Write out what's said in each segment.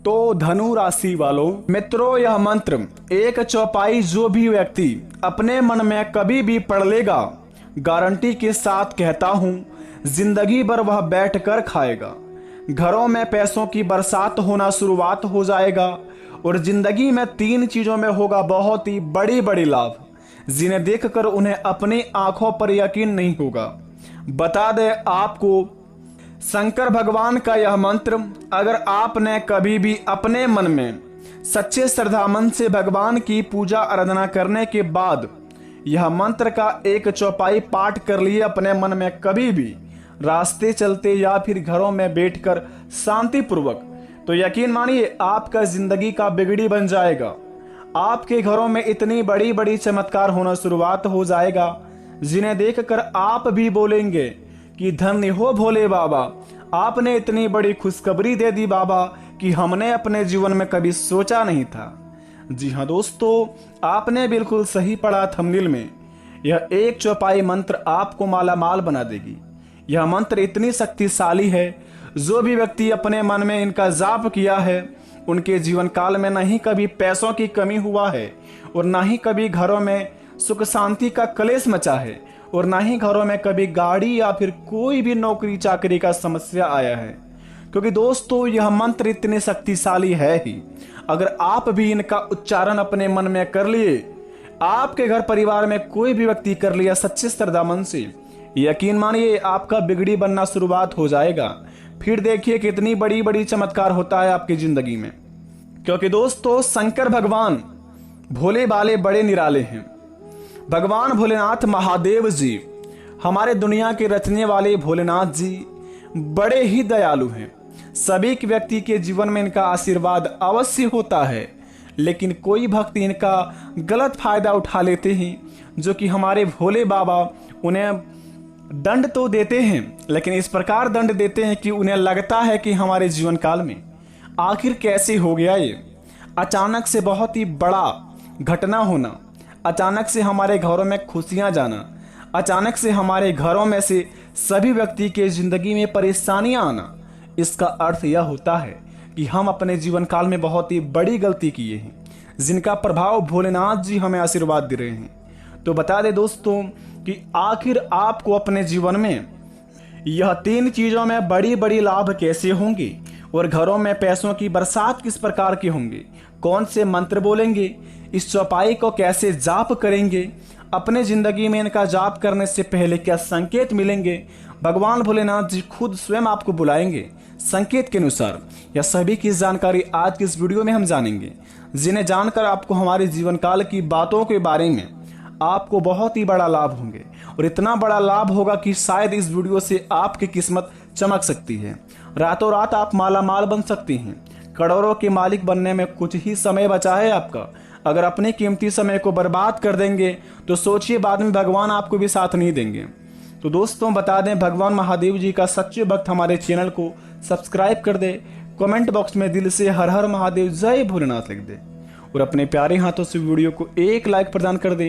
तो धनु राशि वालों, मित्रों, यह मंत्र एक चौपाई जो भी व्यक्ति अपने मन में कभी भी पढ़ लेगा, गारंटी के साथ कहता हूं, जिंदगी भर वह बैठकर खाएगा। घरों में पैसों की बरसात होना शुरुआत हो जाएगा और जिंदगी में 3 चीजों में होगा बहुत ही बड़ी बड़ी लाभ, जिन्हें देखकर उन्हें अपनी आंखों पर यकीन नहीं होगा। बता दें आपको, शंकर भगवान का यह मंत्र अगर आपने कभी भी अपने मन में सच्चे श्रद्धा मन से भगवान की पूजा आराधना करने के बाद यह मंत्र का एक चौपाई पाठ कर लिए अपने मन में, कभी भी रास्ते चलते या फिर घरों में बैठकर शांति पूर्वक, तो यकीन मानिए आपका जिंदगी का बिगड़ी बन जाएगा। आपके घरों में इतनी बड़ी बड़ी चमत्कार होना शुरुआत हो जाएगा, जिन्हें देखकर आप भी बोलेंगे कि धन्य हो भोले बाबा, आपने इतनी बड़ी खुशखबरी दे दी बाबा कि हमने अपने जीवन में कभी सोचा नहीं था। जी हाँ दोस्तों, आपने बिल्कुल सही पढ़ा थंबनेल में। यह एक चौपाई मंत्र आपको माला माल बना देगी। यह मंत्र इतनी शक्तिशाली है, जो भी व्यक्ति अपने मन में इनका जाप किया है, उनके जीवन काल में नहीं कभी पैसों की कमी हुआ है और ना ही कभी घरों में सुख शांति का कलेश मचा है और ना ही घरों में कभी गाड़ी या फिर कोई भी नौकरी चाकरी का समस्या आया है। क्योंकि दोस्तों यह मंत्र इतने शक्तिशाली है ही, अगर आप भी इनका उच्चारण अपने मन में कर लिए, आपके घर परिवार में कोई भी व्यक्ति कर लिया सच्चे श्रद्धा मन से, यकीन मानिए आपका बिगड़ी बनना शुरुआत हो जाएगा। फिर देखिए कितनी बड़ी बड़ी चमत्कार होता है आपकी जिंदगी में। क्योंकि दोस्तों शंकर भगवान भोले बाले बड़े निराले हैं। भगवान भोलेनाथ महादेव जी, हमारे दुनिया के रचने वाले भोलेनाथ जी बड़े ही दयालु हैं। सभी के व्यक्ति के जीवन में इनका आशीर्वाद अवश्य होता है, लेकिन कोई भक्त इनका गलत फायदा उठा लेते हैं, जो कि हमारे भोले बाबा उन्हें दंड तो देते हैं, लेकिन इस प्रकार दंड देते हैं कि उन्हें लगता है कि हमारे जीवन काल में आखिर कैसे हो गया ये। अचानक से बहुत ही बड़ा घटना होना, अचानक से हमारे घरों में खुशियां जाना, अचानक से हमारे घरों में से सभी व्यक्ति के जिंदगी में परेशानियां आना, इसका अर्थ यह होता है कि हम अपने जीवन काल में बहुत ही बड़ी गलती किए हैं, जिनका प्रभाव भोलेनाथ जी हमें आशीर्वाद दे रहे हैं। तो बता दें दोस्तों कि आखिर आपको अपने जीवन में यह 3 चीजों में बड़ी बड़ी लाभ कैसे होंगे और घरों में पैसों की बरसात किस प्रकार की होंगे, कौन से मंत्र बोलेंगे, इस चौपाई को कैसे जाप करेंगे, अपने जिंदगी में इनका जाप करने से पहले क्या संकेत मिलेंगे, भगवान भोलेनाथ जी खुद स्वयं आपको बुलाएंगे संकेत के अनुसार, यह सभी की जानकारी आज की इस वीडियो में हम जानेंगे, जिन्हें जानकर आपको हमारे जीवन काल की बातों के बारे में आपको बहुत ही बड़ा लाभ होंगे। और इतना बड़ा लाभ होगा कि शायद इस वीडियो से आपकी किस्मत चमक सकती है, रातों रात आप माला माल बन सकती हैं। करोड़ों के मालिक बनने में कुछ ही समय बचा है आपका। अगर अपने कीमती समय को बर्बाद कर देंगे तो सोचिए बाद में भगवान आपको भी साथ नहीं देंगे। तो दोस्तों बता दें, भगवान महादेव जी का सच्चे भक्त हमारे चैनल को सब्सक्राइब कर दे, कमेंट बॉक्स में दिल से हर हर महादेव जय भोलेनाथ लिख दे और अपने प्यारे हाथों से वीडियो को एक लाइक प्रदान कर दे,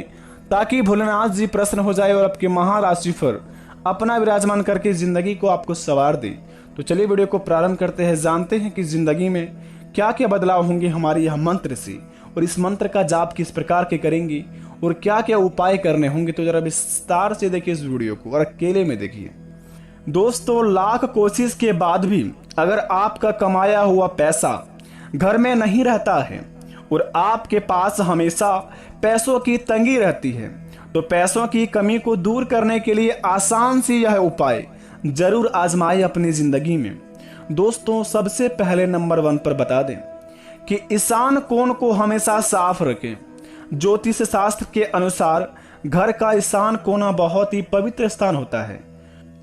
ताकि भोलेनाथ जी प्रसन्न हो जाए और आपके महाराशि पर अपना विराजमान करके जिंदगी को आपको संवार दे। तो चलिए वीडियो को प्रारंभ करते हैं, जानते हैं कि जिंदगी में क्या क्या बदलाव होंगे हमारे यह मंत्र से, और इस मंत्र का जाप किस प्रकार के करेंगे और क्या क्या उपाय करने होंगे। तो जरा विस्तार से देखिए इस वीडियो को और अकेले में देखिए। दोस्तों लाख कोशिश के बाद भी अगर आपका कमाया हुआ पैसा घर में नहीं रहता है और आपके पास हमेशा पैसों की तंगी रहती है, तो पैसों की कमी को दूर करने के लिए आसान सी यह उपाय जरूर आजमाए अपनी जिंदगी में। दोस्तों सबसे पहले नंबर 1 पर बता दें कि ईशान कोण को हमेशा साफ रखें। ज्योतिष शास्त्र के अनुसार घर का ईशान कोना बहुत ही पवित्र स्थान होता है,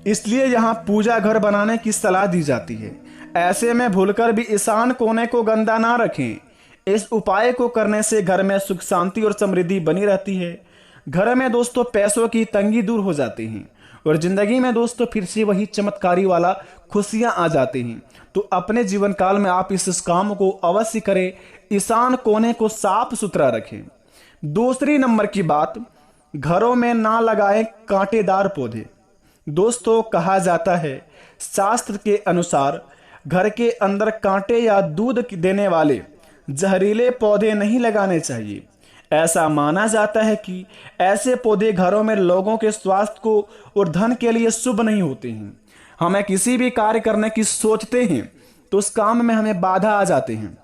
इसलिए यहाँ पूजा घर बनाने की सलाह दी जाती है। ऐसे में भूलकर भी ईशान कोने को गंदा ना रखें। इस उपाय को करने से घर में सुख शांति और समृद्धि बनी रहती है। घर में दोस्तों पैसों की तंगी दूर हो जाती है और जिंदगी में दोस्तों फिर से वही चमत्कारी वाला खुशियां आ जाती हैं। तो अपने जीवन काल में आप इस काम को अवश्य करें, ईशान कोने को साफ सुथरा रखें। दूसरी नंबर की बात, घरों में ना लगाएं कांटेदार पौधे। दोस्तों कहा जाता है शास्त्र के अनुसार घर के अंदर कांटे या दूध देने वाले जहरीले पौधे नहीं लगाने चाहिए। ऐसा माना जाता है कि ऐसे पौधे घरों में लोगों के स्वास्थ्य को और धन के लिए शुभ नहीं होते हैं। हमें किसी भी कार्य करने की सोचते हैं तो उस काम में हमें बाधा आ जाते हैं।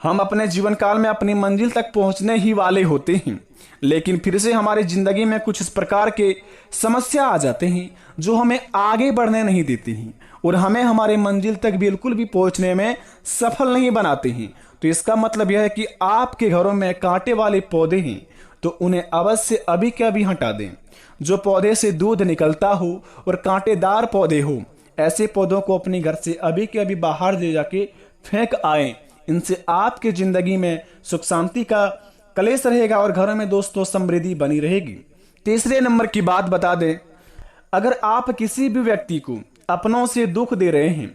हम अपने जीवन काल में अपनी मंजिल तक पहुंचने ही वाले होते हैं, लेकिन फिर से हमारी जिंदगी में कुछ इस प्रकार के समस्या आ जाते हैं जो हमें आगे बढ़ने नहीं देती हैं और हमें हमारे मंजिल तक बिल्कुल भी पहुंचने में सफल नहीं बनाते हैं। तो इसका मतलब यह है कि आपके घरों में कांटे वाले पौधे हैं तो उन्हें अवश्य अभी के अभी हटा दें। जो पौधे से दूध निकलता हो और कांटेदार पौधे हो, ऐसे पौधों को अपने घर से अभी के अभी बाहर ले जाके फेंक आए। इनसे आपके जिंदगी में सुख शांति का कलेश रहेगा और घरों में दोस्तों समृद्धि बनी रहेगी। तीसरे नंबर की बात बता दें, अगर आप किसी भी व्यक्ति को अपनों से दुख दे रहे हैं,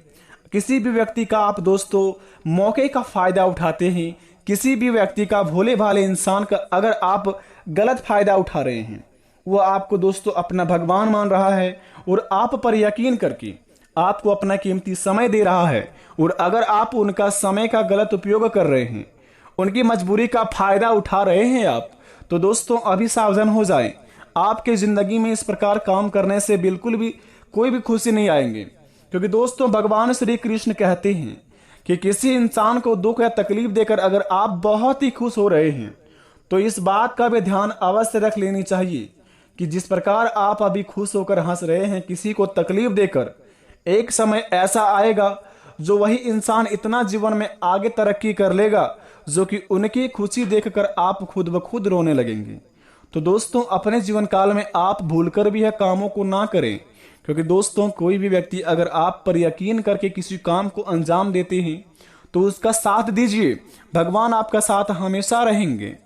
किसी भी व्यक्ति का आप दोस्तों मौके का फायदा उठाते हैं, किसी भी व्यक्ति का भोले भाले इंसान का अगर आप गलत फायदा उठा रहे हैं, वो आपको दोस्तों अपना भगवान मान रहा है और आप पर यकीन करके आपको अपना कीमती समय दे रहा है, और अगर आप उनका समय का गलत उपयोग कर रहे हैं, उनकी मजबूरी का फायदा उठा रहे हैं आप, तो दोस्तों अभी सावधान हो जाएं। आपके जिंदगी में इस प्रकार काम करने से बिल्कुल भी कोई भी खुशी नहीं आएंगे, क्योंकि दोस्तों भगवान श्री कृष्ण कहते हैं कि किसी इंसान को दुख या तकलीफ देकर अगर आप बहुत ही खुश हो रहे हैं तो इस बात का भी ध्यान अवश्य रख लेनी चाहिए कि जिस प्रकार आप अभी खुश होकर हंस रहे हैं, किसी को तकलीफ देकर एक समय ऐसा आएगा जो वही इंसान इतना जीवन में आगे तरक्की कर लेगा जो कि उनकी खुशी देखकर आप खुद ब खुद रोने लगेंगे। तो दोस्तों अपने जीवन काल में आप भूलकर भी यह कामों को ना करें, क्योंकि दोस्तों कोई भी व्यक्ति अगर आप पर यकीन करके किसी काम को अंजाम देते हैं तो उसका साथ दीजिए, भगवान आपका साथ हमेशा रहेंगे।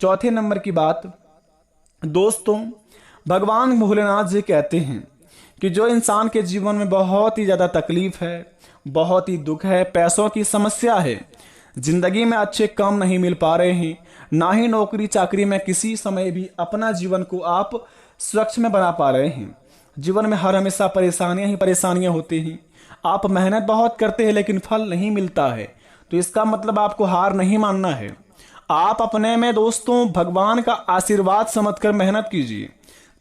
चौथे नंबर की बात दोस्तों, भगवान भोलेनाथ जी कहते हैं कि जो इंसान के जीवन में बहुत ही ज्यादा तकलीफ है, बहुत ही दुख है, पैसों की समस्या है, जिंदगी में अच्छे काम नहीं मिल पा रहे हैं, ना ही नौकरी चाकरी में किसी समय भी अपना जीवन को आप स्वच्छ में बना पा रहे हैं, जीवन में हर हमेशा परेशानियां ही परेशानियां होती हैं, आप मेहनत बहुत करते हैं लेकिन फल नहीं मिलता है, तो इसका मतलब आपको हार नहीं मानना है। आप अपने में दोस्तों भगवान का आशीर्वाद समझकर मेहनत कीजिए,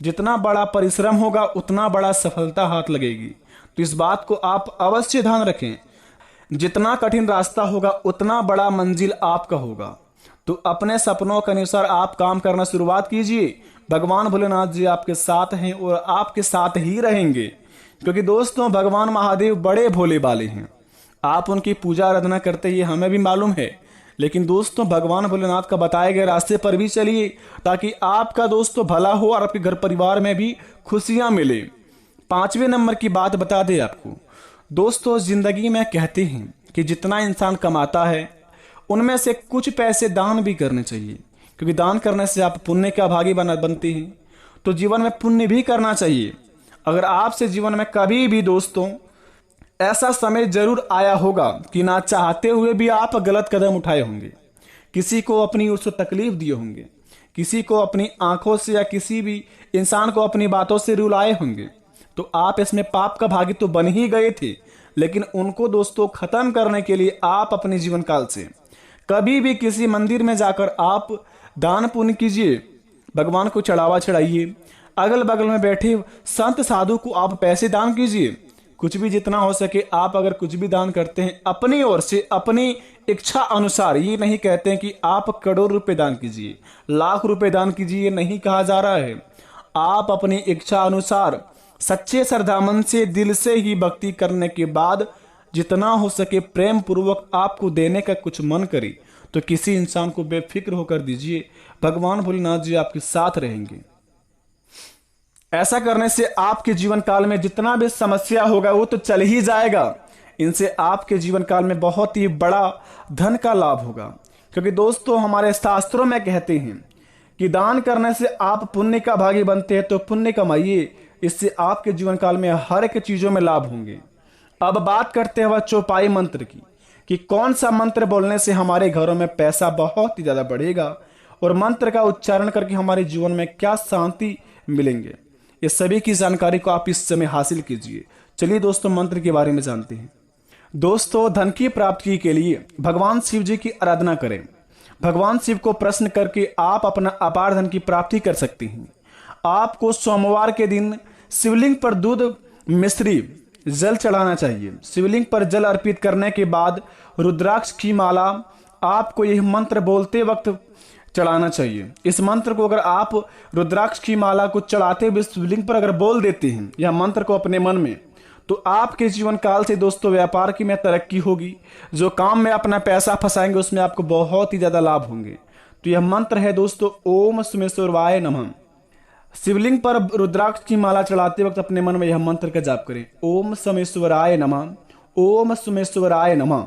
जितना बड़ा परिश्रम होगा उतना बड़ा सफलता हाथ लगेगी। तो इस बात को आप अवश्य ध्यान रखें, जितना कठिन रास्ता होगा उतना बड़ा मंजिल आपका होगा। तो अपने सपनों के अनुसार आप काम करना शुरुआत कीजिए, भगवान भोलेनाथ जी आपके साथ हैं और आपके साथ ही रहेंगे, क्योंकि दोस्तों भगवान महादेव बड़े भोले वाले हैं। आप उनकी पूजा आराधना करते ही हमें भी मालूम है, लेकिन दोस्तों भगवान भोलेनाथ का बताए गए रास्ते पर भी चलिए ताकि आपका दोस्तों भला हो और आपके घर परिवार में भी खुशियां मिले। पांचवें नंबर की बात बता दें आपको दोस्तों, जिंदगी में कहते हैं कि जितना इंसान कमाता है उनमें से कुछ पैसे दान भी करने चाहिए, क्योंकि दान करने से आप पुण्य का भागी बनते हैं। तो जीवन में पुण्य भी करना चाहिए। अगर आपसे जीवन में कभी भी दोस्तों ऐसा समय जरूर आया होगा कि ना चाहते हुए भी आप गलत कदम उठाए होंगे, किसी को अपनी ओर से तकलीफ दिए होंगे, किसी को अपनी आंखों से या किसी भी इंसान को अपनी बातों से रुलाए होंगे, तो आप इसमें पाप का भागी तो बन ही गए थे, लेकिन उनको दोस्तों खत्म करने के लिए आप अपने जीवन काल से कभी भी किसी मंदिर में जाकर आप दान पुण्य कीजिए, भगवान को चढ़ावा चढ़ाइए, अगल बगल में बैठे संत साधु को आप पैसे दान कीजिए, कुछ भी जितना हो सके आप अगर कुछ भी दान करते हैं अपनी ओर से अपनी इच्छा अनुसार, ये नहीं कहते हैं कि आप करोड़ रुपए दान कीजिए, लाख रुपए दान कीजिए, ये नहीं कहा जा रहा है। आप अपनी इच्छा अनुसार सच्चे श्रद्धामन से दिल से ही भक्ति करने के बाद जितना हो सके प्रेम पूर्वक आपको देने का कुछ मन करे तो किसी इंसान को बेफिक्र होकर दीजिए, भगवान भोलेनाथ जी आपके साथ रहेंगे। ऐसा करने से आपके जीवन काल में जितना भी समस्या होगा वो तो चल ही जाएगा, इनसे आपके जीवन काल में बहुत ही बड़ा धन का लाभ होगा, क्योंकि दोस्तों हमारे शास्त्रों में कहते हैं कि दान करने से आप पुण्य का भागी बनते हैं, तो पुण्य कमाइए, इससे आपके जीवन काल में हर एक चीजों में लाभ होंगे। अब बात करते हैं वह चौपाई मंत्र की कि कौन सा मंत्र बोलने से हमारे घरों में पैसा बहुत ही ज्यादा बढ़ेगा और मंत्र का उच्चारण करके हमारे जीवन में क्या शांति मिलेंगे। ये सभी की जानकारी को आप इस समय हासिल कीजिए। चलिए दोस्तों मंत्र के बारे में जानते हैं। दोस्तों, धन की प्राप्ति के लिए भगवान शिव जी की आराधना करें। भगवान शिव को प्रश्न करके आप अपना अपार धन की प्राप्ति कर सकते हैं। आपको सोमवार के दिन शिवलिंग पर दूध मिश्री जल चढ़ाना चाहिए। शिवलिंग पर जल अर्पित करने के बाद रुद्राक्ष की माला आपको यह मंत्र बोलते वक्त चढ़ाना चाहिए। इस मंत्र को अगर आप रुद्राक्ष की माला को चढ़ाते हुए शिवलिंग पर अगर बोल देते हैं यह मंत्र को अपने मन में, तो आपके जीवन काल से दोस्तों व्यापार की में तरक्की होगी। जो काम में अपना पैसा फंसाएंगे उसमें आपको बहुत ही ज्यादा लाभ होंगे। तो यह मंत्र है दोस्तों, ओम सोमेश्वराय नमः। शिवलिंग पर रुद्राक्ष की माला चढ़ाते वक्त अपने मन में यह मंत्र का जाप करें, ओम सोमेश्वराय नमः, ओम सोमेश्वराय नमः।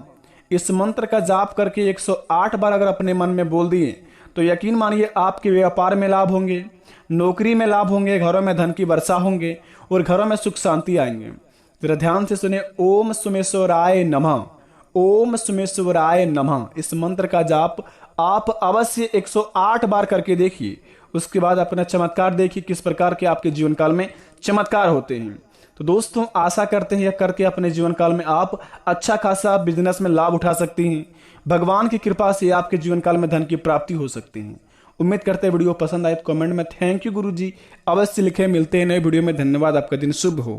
इस मंत्र का जाप करके 108 बार अगर अपने मन में बोल दिए तो यकीन मानिए आपके व्यापार में लाभ होंगे, नौकरी में लाभ होंगे, घरों में धन की वर्षा होंगे और घरों में सुख शांति आएंगे। जरा ध्यान से सुने, ओम सोमेश्वराय नमः, ओम सोमेश्वराय नमः। इस मंत्र का जाप आप अवश्य 108 बार करके देखिए। उसके बाद अपना चमत्कार देखिए किस प्रकार के आपके जीवन काल में चमत्कार होते हैं। तो दोस्तों, आशा करते हैं यह करके अपने जीवन काल में आप अच्छा खासा बिजनेस में लाभ उठा सकती हैं। भगवान की कृपा से आपके जीवन काल में धन की प्राप्ति हो सकती है। उम्मीद करते हैं वीडियो पसंद आए तो कमेंट में थैंक यू गुरुजी अवश्य लिखें। मिलते हैं नए वीडियो में। धन्यवाद। आपका दिन शुभ हो।